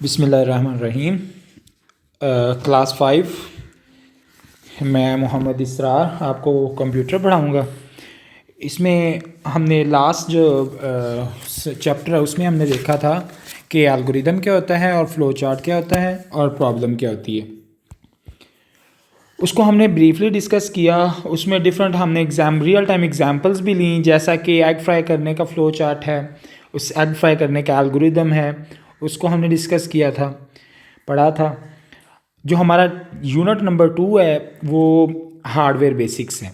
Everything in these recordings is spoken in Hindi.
बिस्मिल्लाहिर्रहमानिर्रहीम। क्लास 5 मैं मोहम्मद इसरार आपको कंप्यूटर पढ़ाऊँगा। इसमें हमने लास्ट जो चैप्टर है उसमें हमने देखा था कि एल्गोरिदम क्या होता है और फ्लो चार्ट क्या होता है और प्रॉब्लम क्या होती है। उसको हमने ब्रीफली डिस्कस किया। उसमें डिफरेंट हमने रियल टाइम एग्जांपल्स भी ली, जैसा कि एग फ्राई करने का फ़्लो चार्ट है, उस एग फ्राई करने का एल्गोरिदम है, उसको हमने डिस्कस किया था, पढ़ा था। जो हमारा यूनिट नंबर 2 है वो हार्डवेयर बेसिक्स है।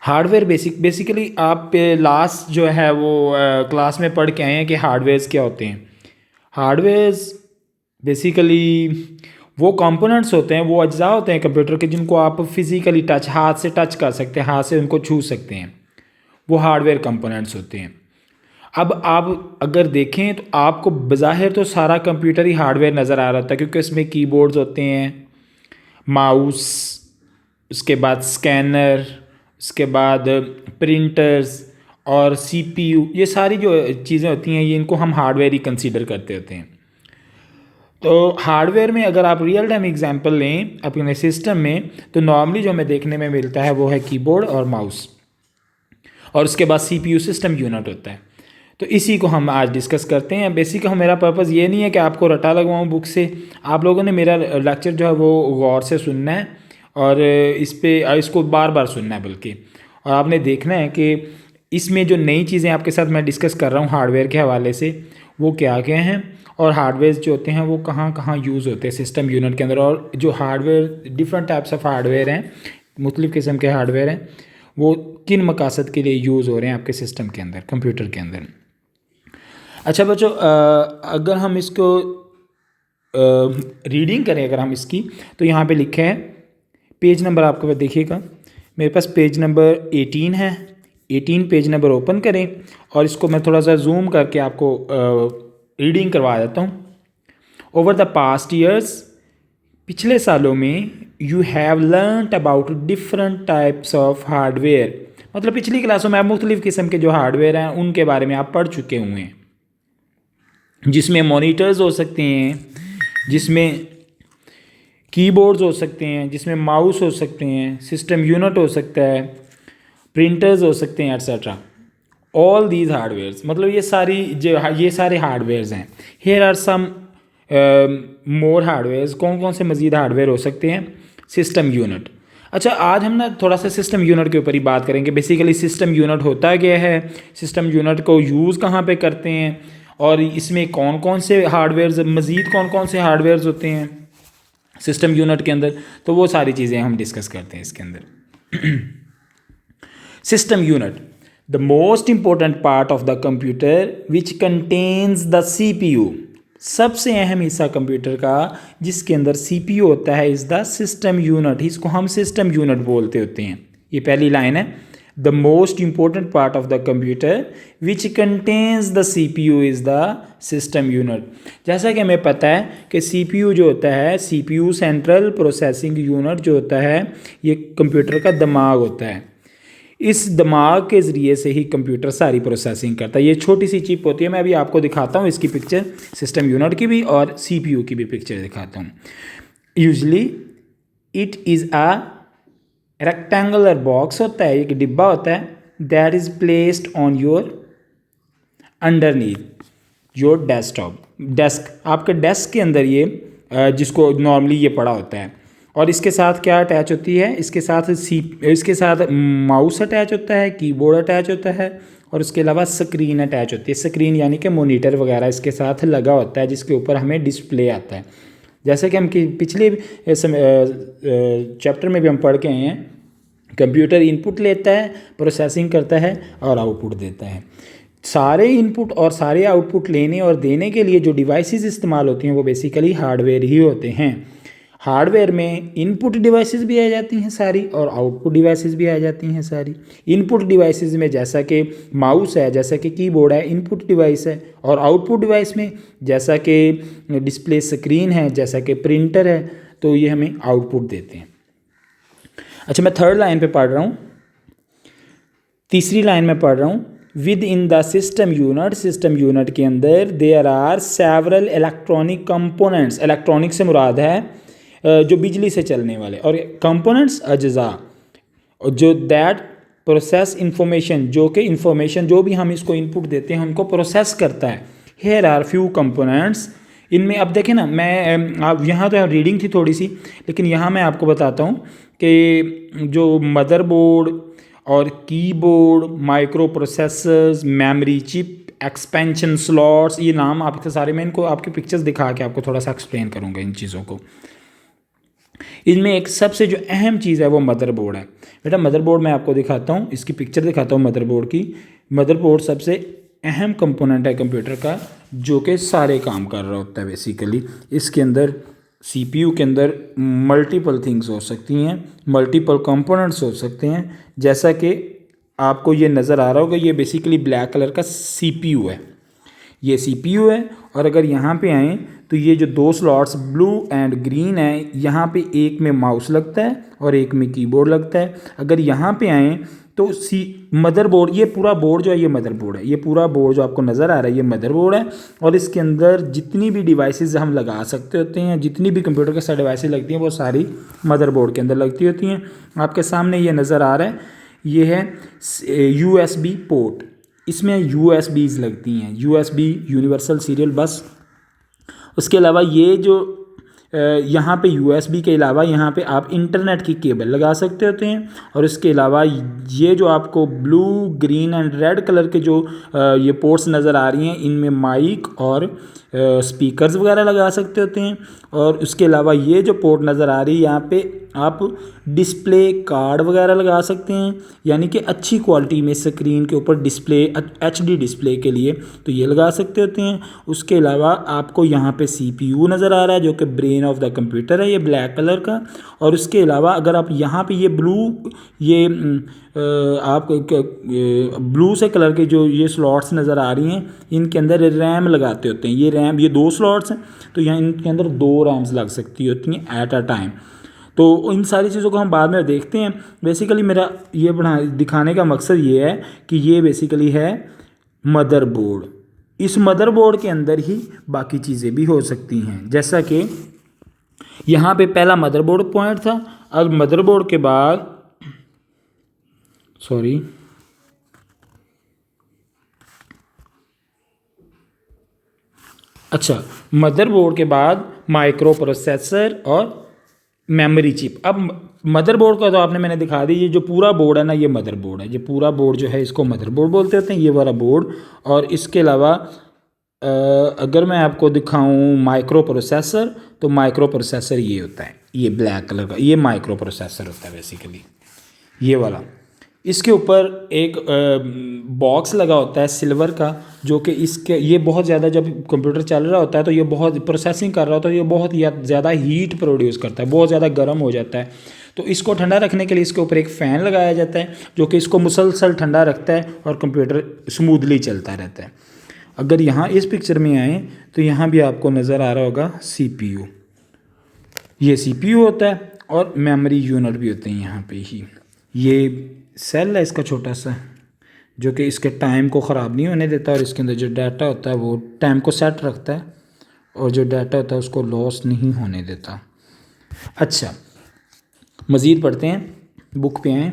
हार्डवेयर बेसिकली आप लास्ट जो है वो क्लास में पढ़ के आए हैं कि हार्डवेयर्स क्या होते हैं। हार्डवेयर्स बेसिकली वो कंपोनेंट्स होते हैं, वो अज्जा होते हैं कंप्यूटर के, जिनको आप फिज़िकली हाथ से टच कर सकते हैं, हाथ से उनको छू सकते हैं। वो हार्डवेयर कंपोनेंट्स होते हैं। अब आप अगर देखें तो आपको बज़ाहिर तो सारा कंप्यूटर ही हार्डवेयर नज़र आ रहा था, क्योंकि इसमें कीबोर्ड्स होते हैं, माउस, उसके बाद स्कैनर, उसके बाद प्रिंटर्स और सीपीयू, ये सारी जो चीज़ें होती हैं ये इनको हम हार्डवेयर ही कंसीडर करते होते हैं। तो हार्डवेयर में अगर आप रियल टाइम एग्जांपल लें अपने सिस्टम में, तो नॉर्मली जो हमें देखने में मिलता है वो है कीबोर्ड और माउस, और उसके बाद सीपीयू सिस्टम यूनिट होता है। तो इसी को हम आज डिस्कस करते हैं। बेसिक मेरा पर्पज़ ये नहीं है कि आपको रटा लगवाऊँ बुक से। आप लोगों ने मेरा लेक्चर जो है वो गौर से सुनना है और इसको बार बार सुनना है बल्कि, और आपने देखना है कि इसमें जो नई चीज़ें आपके साथ मैं डिस्कस कर रहा हूँ हार्डवेयर के हवाले से, वो क्या क्या हैं और हार्डवेयर जो होते हैं वो कहाँ कहाँ यूज़ होते हैं सिस्टम यूनिट के अंदर, और जो hardware different types of hardware हैं, मुख्तलिफ़ किस्म के हार्डवेयर हैं, वो किन मकासद के लिए यूज़ हो रहे हैं आपके सिस्टम के अंदर, कंप्यूटर के अंदर। अच्छा बच्चों, अगर हम इसको रीडिंग करें अगर हम इसकी, तो यहाँ पे लिखा है पेज नंबर, आपके पास देखिएगा मेरे पास पेज नंबर 18 है। 18 पेज नंबर ओपन करें और इसको मैं थोड़ा सा जूम करके आपको रीडिंग करवा देता हूँ। ओवर द पास्ट ईयर्स, पिछले सालों में, you have learned about different types of hardware, मतलब पिछली क्लासों में आप मुख्तलिफ़ किस्म के जो हार्डवेयर हैं उनके बारे में आप पढ़ चुके हुए हैं, जिसमें मॉनिटर्स हो सकते हैं, जिसमें कीबोर्ड्स हो सकते हैं, जिसमें माउस हो सकते हैं, सिस्टम यूनिट हो सकता है, प्रिंटर्स हो सकते हैं, एट्सेट्रा। ऑल दीज हार्डवेयर्स, मतलब ये सारे हार्डवेयर्स हैं। Here are some more hardwares, कौन कौन से मज़ीद हार्डवेयर हो सकते हैं? System unit. अच्छा, आज हम ना थोड़ा सा सिस्टम यूनिट के ऊपर ही बात करेंगे। बेसिकली सिस्टम यूनिट होता क्या है, सिस्टम यूनिट को यूज़ कहाँ पे करते हैं, और इसमें कौन कौन से हार्डवेयर्स, मज़ीद कौन कौन से हार्डवेयर्स होते हैं सिस्टम यूनिट के अंदर, तो वो सारी चीज़ें हम डिस्कस करते हैं इसके अंदर। System unit, the most important part of the computer which contains the CPU, सबसे अहम हिस्सा कंप्यूटर का जिसके अंदर सीपीयू होता है, इज़ द सिस्टम यूनिट। इसको हम सिस्टम यूनिट बोलते होते हैं। ये पहली लाइन है, the most important part of the computer which contains the CPU is the system unit. जैसा कि हमें पता है कि सीपीयू जो होता है, सीपीयू सेंट्रल प्रोसेसिंग यूनिट जो होता है, ये कंप्यूटर का दिमाग होता है। इस दिमाग के ज़रिए से ही कंप्यूटर सारी प्रोसेसिंग करता है। ये छोटी सी चिप होती है, मैं अभी आपको दिखाता हूँ इसकी पिक्चर, सिस्टम यूनिट की भी और सीपीयू की भी पिक्चर दिखाता हूँ। Usually it is a rectangular box होता है, एक डिब्बा होता है, that is placed on your underneath your desk, आपके डेस्क के अंदर ये जिसको नॉर्मली ये पड़ा होता है। और इसके साथ क्या अटैच होती है, इसके साथ माउस अटैच होता है, कीबोर्ड अटैच होता है, और उसके अलावा स्क्रीन अटैच होती है। स्क्रीन यानी कि मॉनिटर वगैरह इसके साथ लगा होता है, जिसके ऊपर हमें डिस्प्ले आता है। जैसे कि हम पिछले चैप्टर में भी हम पढ़ के आए हैं, कंप्यूटर इनपुट लेता है, प्रोसेसिंग करता है और आउटपुट देता है। सारे इनपुट और सारे आउटपुट लेने और देने के लिए जो डिवाइसेस इस्तेमाल होती हैं वो बेसिकली हार्डवेयर ही होते हैं। हार्डवेयर में इनपुट डिवाइसेस भी आ जाती हैं सारी, और आउटपुट डिवाइसेस भी आ जाती हैं सारी। इनपुट डिवाइसेस में जैसा कि माउस है, जैसा कि कीबोर्ड है, इनपुट डिवाइस है, और आउटपुट डिवाइस में जैसा कि डिस्प्ले स्क्रीन है, जैसा कि प्रिंटर है, तो ये हमें आउटपुट देते हैं। अच्छा, मैं थर्ड लाइन पे पढ़ रहा हूँ, तीसरी लाइन में पढ़ रहा हूँ। Within the system unit के अंदर there are several electronic components. Electronic से मुराद है जो बिजली से चलने वाले, और कंपोनेंट्स अज्जा जो दैट प्रोसेस इंफॉर्मेशन, जो कि इंफॉर्मेशन जो भी हम इसको इनपुट देते हैं उनको प्रोसेस करता है। हेयर आर फ्यू कंपोनेंट्स, इनमें अब देखें ना, मैं आप यहाँ तो रीडिंग थी थोड़ी सी, लेकिन यहाँ मैं आपको बताता हूँ कि जो मदरबोर्ड और keyboard, micro processors, memory chip, expansion slots, ये नाम आपके सारे, मैं इनको आपकी पिक्चर्स दिखा के आपको थोड़ा सा एक्सप्लेन करूँगा इन चीज़ों को। इनमें एक सबसे जो अहम चीज़ है वो मदरबोर्ड है। बेटा मदरबोर्ड मैं आपको दिखाता हूँ, इसकी पिक्चर दिखाता हूँ मदरबोर्ड की। मदरबोर्ड सबसे अहम कंपोनेंट है कंप्यूटर का, जो कि सारे काम कर रहा होता है बेसिकली। इसके अंदर सीपीयू के अंदर मल्टीपल थिंग्स हो सकती हैं, मल्टीपल कंपोनेंट्स हो सकते हैं। जैसा कि आपको ये नज़र आ रहा होगा, ये बेसिकली ब्लैक कलर का सीपीयू है, ये सीपीयू है। और अगर यहाँ पे आएँ तो ये जो दो स्लॉट्स ब्लू एंड ग्रीन है, यहाँ पे एक में माउस लगता है और एक में कीबोर्ड लगता है। अगर यहाँ पे आएँ तो मदरबोर्ड, ये पूरा बोर्ड जो है ये मदरबोर्ड है, ये पूरा बोर्ड जो आपको नज़र आ रहा है ये मदरबोर्ड है। और इसके अंदर जितनी भी डिवाइसेस हम लगा सकते होते हैं, जितनी भी कंप्यूटर के साथ डिवाइसेस लगती हैं वो सारी मदरबोर्ड के अंदर लगती होती हैं। आपके सामने ये नज़र आ रहा है, ये है USB पोर्ट, इसमें USBs लगती हैं, USB यूनिवर्सल सीरियल बस। उसके अलावा ये जो यहाँ पे USB के अलावा यहाँ पे आप इंटरनेट की केबल लगा सकते होते हैं। और इसके अलावा ये जो आपको blue, green and red colour के जो ये पोर्ट्स नज़र आ रही हैं, इनमें माइक और स्पीकर्स वगैरह लगा सकते होते हैं। और उसके अलावा ये जो पोर्ट नज़र आ रही है, यहाँ पे आप डिस्प्ले कार्ड वगैरह लगा सकते हैं, यानी कि अच्छी क्वालिटी में स्क्रीन के ऊपर डिस्प्ले, HD डिस्प्ले के लिए तो ये लगा सकते होते हैं। उसके अलावा आपको यहाँ पे CPU नज़र आ रहा है, जो कि ब्रेन ऑफ द कंप्यूटर है, ये ब्लैक कलर का। और उसके अलावा अगर आप यहाँ पे ये ब्लू, ये आप ब्लू से कलर के जो ये स्लॉट्स नज़र आ रही हैं, इनके अंदर रैम लगाते होते हैं। ये रैम, ये दो स्लॉट्स हैं, तो यहाँ इनके अंदर 2 रैम्स लग सकती होती हैं एट अ टाइम। तो इन सारी चीज़ों को हम बाद में देखते हैं। बेसिकली मेरा ये दिखाने का मकसद ये है कि ये बेसिकली है मदरबोर्ड। इस मदरबोर्ड के अंदर ही बाकी चीज़ें भी हो सकती हैं, जैसा कि यहाँ पे पहला मदरबोर्ड पॉइंट था। अब मदरबोर्ड के बाद मदरबोर्ड के बाद माइक्रो प्रोसेसर और मेमोरी चिप। अब मदरबोर्ड का तो आपने मैंने दिखा दी, ये जो पूरा बोर्ड है ना ये मदरबोर्ड है। ये पूरा बोर्ड जो है इसको मदरबोर्ड बोलते होते हैं, ये वाला बोर्ड। और इसके अलावा अगर मैं आपको दिखाऊं माइक्रो प्रोसेसर, तो माइक्रो प्रोसेसर ये होता है, ये ब्लैक कलर का, ये माइक्रो प्रोसेसर होता है बेसिकली, ये वाला। इसके ऊपर एक बॉक्स लगा होता है सिल्वर का, जो कि इसके ये बहुत ज़्यादा जब कंप्यूटर चल रहा होता है तो ये बहुत प्रोसेसिंग कर रहा होता है, ये बहुत ज़्यादा हीट प्रोड्यूस करता है, बहुत ज़्यादा गर्म हो जाता है। तो इसको ठंडा रखने के लिए इसके ऊपर एक फ़ैन लगाया जाता है, जो कि इसको मुसलसल ठंडा रखता है और कंप्यूटर स्मूथली चलता रहता है। अगर यहाँ इस पिक्चर में आएँ तो यहाँ भी आपको नज़र आ रहा होगा CPU, ये CPU होता है। और मेमोरी यूनिट भी होते हैं यहाँ पे ही। ये सेल है इसका छोटा सा, जो कि इसके टाइम को ख़राब नहीं होने देता, और इसके अंदर जो डाटा होता है वो टाइम को सेट रखता है, और जो डाटा होता है उसको लॉस नहीं होने देता। अच्छा, मज़ीद पढ़ते हैं, बुक पे आएँ।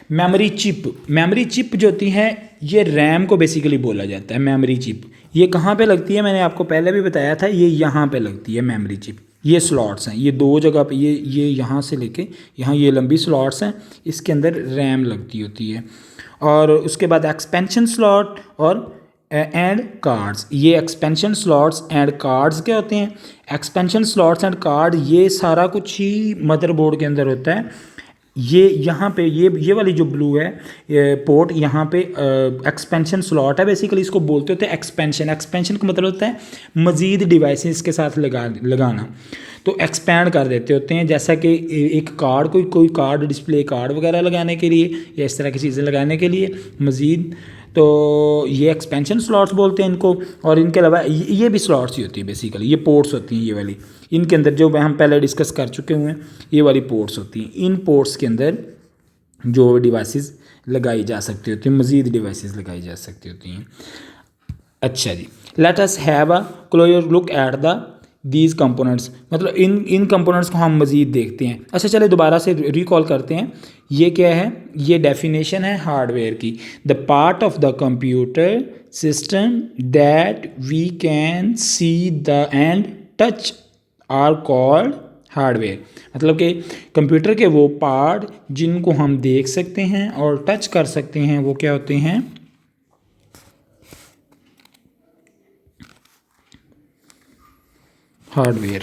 मेमोरी चिप जो होती है ये रैम को बेसिकली बोला जाता है। मेमोरी चिप ये कहाँ पे लगती है, मैंने आपको पहले भी बताया था, ये यहाँ पे लगती है मेमोरी चिप। ये स्लॉट्स हैं, ये 2 जगह पे, ये यहाँ से लेके यहाँ ये लंबी स्लॉट्स हैं, इसके अंदर रैम लगती होती है। और उसके बाद एक्सपेंशन स्लॉट और एंड कार्ड्स। ये एक्सपेंशन स्लॉट्स एंड कार्ड्स क्या होते हैं? एक्सपेंशन स्लॉट्स एंड कार्ड, ये सारा कुछ ही मदरबोर्ड के अंदर होता है। ये यहाँ पे ये वाली जो ब्लू है पोर्ट, यहाँ पे एक्सपेंशन स्लॉट है, बेसिकली इसको बोलते होते हैं एक्सपेंशन। एक्सपेंशन का मतलब होता है मज़ीद डिवाइसेस के साथ लगाना, तो एक्सपैंड कर देते होते हैं। जैसा कि एक कार्ड, कोई कार्ड, डिस्प्ले कार्ड वगैरह लगाने के लिए या इस तरह की चीज़ें लगाने के लिए मज़ीद, तो ये एक्सपेंशन स्लॉट्स बोलते हैं इनको। और इनके अलावा ये भी स्लॉट्स ही होती है बेसिकली, ये पोर्ट्स होती हैं ये वाली। इनके अंदर जो हम पहले डिस्कस कर चुके हुए हैं, ये वाली पोर्ट्स होती हैं। इन पोर्ट्स के अंदर जो डिवाइसेस लगाई जा सकती होती हैं, मज़ीद डिवाइसेस लगाई जा सकती होती हैं। अच्छा जी, let us have a closer look at the these components, मतलब इन कंपोनेंट्स को हम मज़ीद देखते हैं। अच्छा चले दोबारा से रिकॉल करते हैं, ये क्या है, ये डेफिनेशन है हार्डवेयर की। The part of the computer system that we can see the and touch are called hardware, मतलब कि कंप्यूटर के वो पार्ट जिनको हम देख सकते हैं और टच कर सकते हैं वो क्या होते हैं, हार्डवेयर।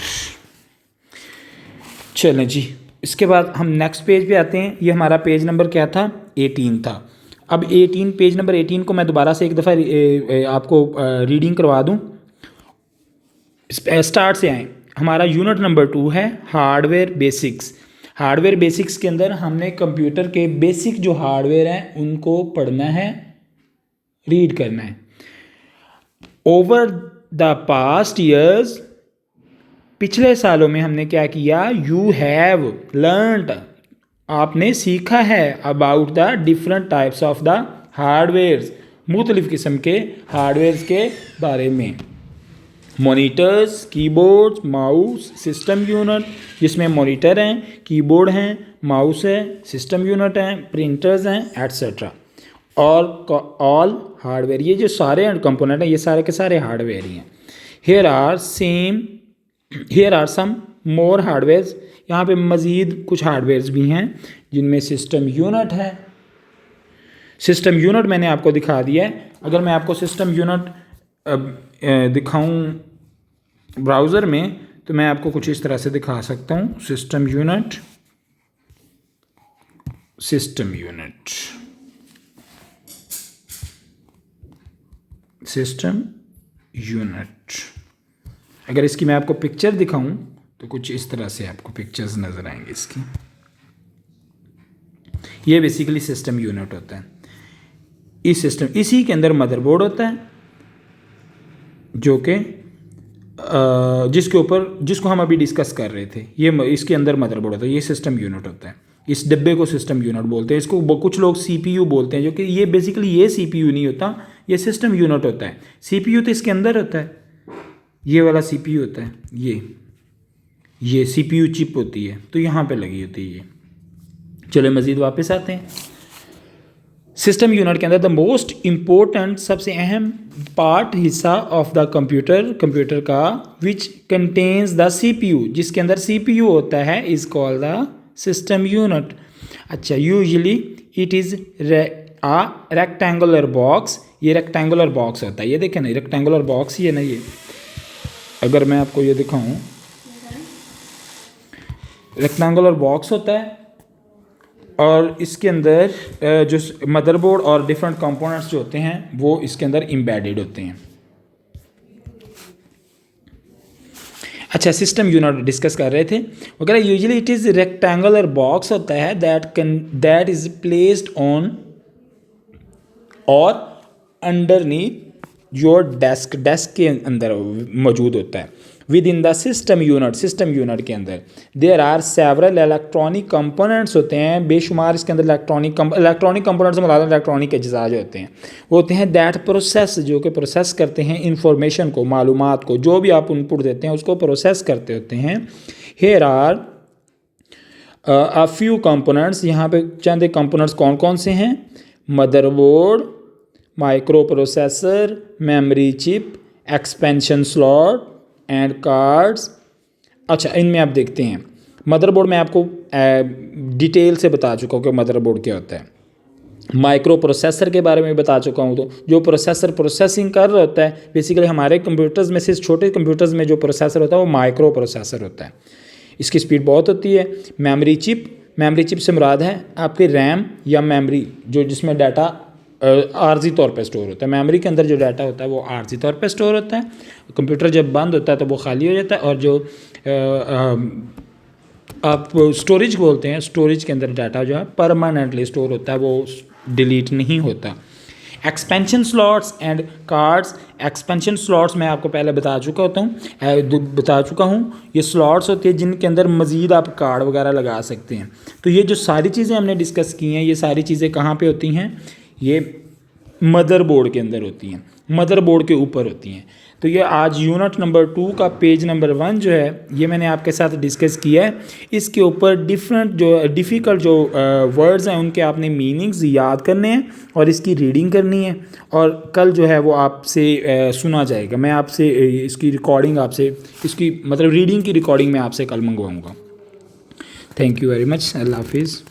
चलें जी, इसके बाद हम नेक्स्ट पेज पे आते हैं। ये हमारा पेज नंबर क्या था, 18 था। अब 18 पेज नंबर 18 को मैं दोबारा से एक दफ़ा आपको रीडिंग करवा दूं। स्टार्ट से आए, हमारा यूनिट नंबर 2 है हार्डवेयर बेसिक्स। हार्डवेयर बेसिक्स के अंदर हमने कंप्यूटर के बेसिक जो हार्डवेयर हैं उनको पढ़ना है, रीड करना है। ओवर द पास्ट ईयर्स, पिछले सालों में हमने क्या किया, यू हैव लर्नड, आपने सीखा है, about the different types of the hardwares, मुख्तलिफ किस्म के हार्डवेयर्स के बारे में। Monitors, keyboards, mouse, system unit, जिसमें मॉनिटर हैं, कीबोर्ड हैं, माउस है, सिस्टम यूनिट हैं, प्रिंटर्स हैं, एट्सेट्रा। और ऑल हार्डवेयर, ये जो सारे कंपोनेंट हैं ये सारे के सारे हार्डवेयर ही हैं। Here are some more hardwares, यहाँ पे मज़ीद कुछ हार्डवेयर्स भी हैं जिनमें सिस्टम यूनिट है। सिस्टम यूनिट मैंने आपको दिखा दिया है। अगर मैं आपको सिस्टम यूनिट दिखाऊं ब्राउज़र में तो मैं आपको कुछ इस तरह से दिखा सकता हूं। System unit, system unit, system unit. अगर इसकी मैं आपको पिक्चर दिखाऊं तो कुछ इस तरह से आपको पिक्चर्स नज़र आएंगे इसकी। ये बेसिकली सिस्टम यूनिट होता है। इस सिस्टम, इसी के अंदर मदरबोर्ड होता है जो कि जिसको हम अभी डिस्कस कर रहे थे, ये इसके अंदर मदरबोर्ड होता है, ये सिस्टम यूनिट होता है। इस डिब्बे को सिस्टम यूनिट बोलते हैं। इसको कुछ लोग सीपीयू बोलते हैं, जो कि ये बेसिकली ये सीपीयू नहीं होता, ये सिस्टम यूनिट होता है। सीपीयू तो इसके अंदर होता है, ये वाला सीपीयू होता है, ये सीपीयू चिप होती है, तो यहाँ पे लगी होती है ये। चलो मज़ीद वापस आते हैं। सिस्टम यूनिट के अंदर द मोस्ट इम्पोर्टेंट, सबसे अहम पार्ट, हिस्सा ऑफ द कंप्यूटर का, विच कंटेन्स द सीपीयू, जिसके अंदर सीपीयू होता है, is called the system unit. अच्छा, usually it is a rectangular box, ये रेक्टेंगुलर बॉक्स होता है। ये देखें ना, रेक्टेंगुलर बॉक्स ही है ना ये। अगर मैं आपको ये दिखाऊं, रेक्टेंगुलर बॉक्स होता है और इसके अंदर जो मदरबोर्ड और डिफरेंट कंपोनेंट्स जो होते हैं वो इसके अंदर एम्बेडेड होते हैं। अच्छा, सिस्टम यूनिट डिस्कस कर रहे थे वगैरह। Usually it is rectangular box होता है दैट इज़ प्लेस्ड ऑन और अंडरनीथ योर डेस्क के अंदर मौजूद होता है। Within the system unit के अंदर there are several electronic components होते हैं, बेशुमार इसके अंदर इलेक्ट्रॉनिक कंपोनेंट्स में इलेक्ट्रॉनिक अज्जा जो होते हैं वो होते हैं दैट प्रोसेस, जो कि प्रोसेस करते हैं इंफॉर्मेशन को, मालूमात को, जो भी आप इनपुट देते हैं उसको प्रोसेस करते होते हैं। Here are a few components, यहाँ पे चंद कंपोनेंट्स कौन कौन से हैं, motherboard, micro processor, memory chip, expansion slot and cards. अच्छा, इनमें आप देखते हैं मदरबोर्ड में आपको डिटेल से बता चुका हूँ कि मदरबोर्ड क्या होता है। माइक्रो प्रोसेसर के बारे में बता चुका हूँ, तो जो प्रोसेसर प्रोसेसिंग कर रहा होता है, बेसिकली हमारे कंप्यूटर्स में से छोटे कंप्यूटर्स में जो प्रोसेसर होता है वो माइक्रो प्रोसेसर होता है, इसकी स्पीड बहुत होती है। मेमोरी चिप से मुराद है आपके रैम या मेमोरी, जो जिसमें डाटा आर्जी तौर पे स्टोर होता है। मेमोरी के अंदर जो डाटा होता है वो आर्जी तौर पे स्टोर होता है। कंप्यूटर जब बंद होता है तो वो खाली हो जाता है, और जो आप स्टोरेज बोलते हैं, स्टोरेज के अंदर डाटा जो है परमानेंटली स्टोर होता है, वो डिलीट नहीं होता। Expansion slots and cards. Expansion slots मैं आपको पहले बता चुका हूँ ये स्लॉट्स होते हैं जिनके अंदर मज़ीद आप कार्ड वगैरह लगा सकते हैं। तो ये जो सारी चीज़ें हमने डिस्कस की हैं, ये सारी चीज़ें कहाँ पे होती हैं? ये मदरबोर्ड के अंदर होती हैं, मदरबोर्ड के ऊपर होती हैं। तो ये आज यूनिट नंबर 2 का पेज नंबर 1 जो है ये मैंने आपके साथ डिस्कस किया है। इसके ऊपर डिफ़िकल्ट जो वर्ड्स हैं उनके आपने मीनिंग्स याद करने हैं और इसकी रीडिंग करनी है, और कल जो है वो आपसे सुना जाएगा। मैं आपसे इसकी रिकॉर्डिंग इसकी मतलब रीडिंग की रिकॉर्डिंग मैं आपसे कल मंगवाऊँगा। Thank you very much. अल्लाह हाफिज़।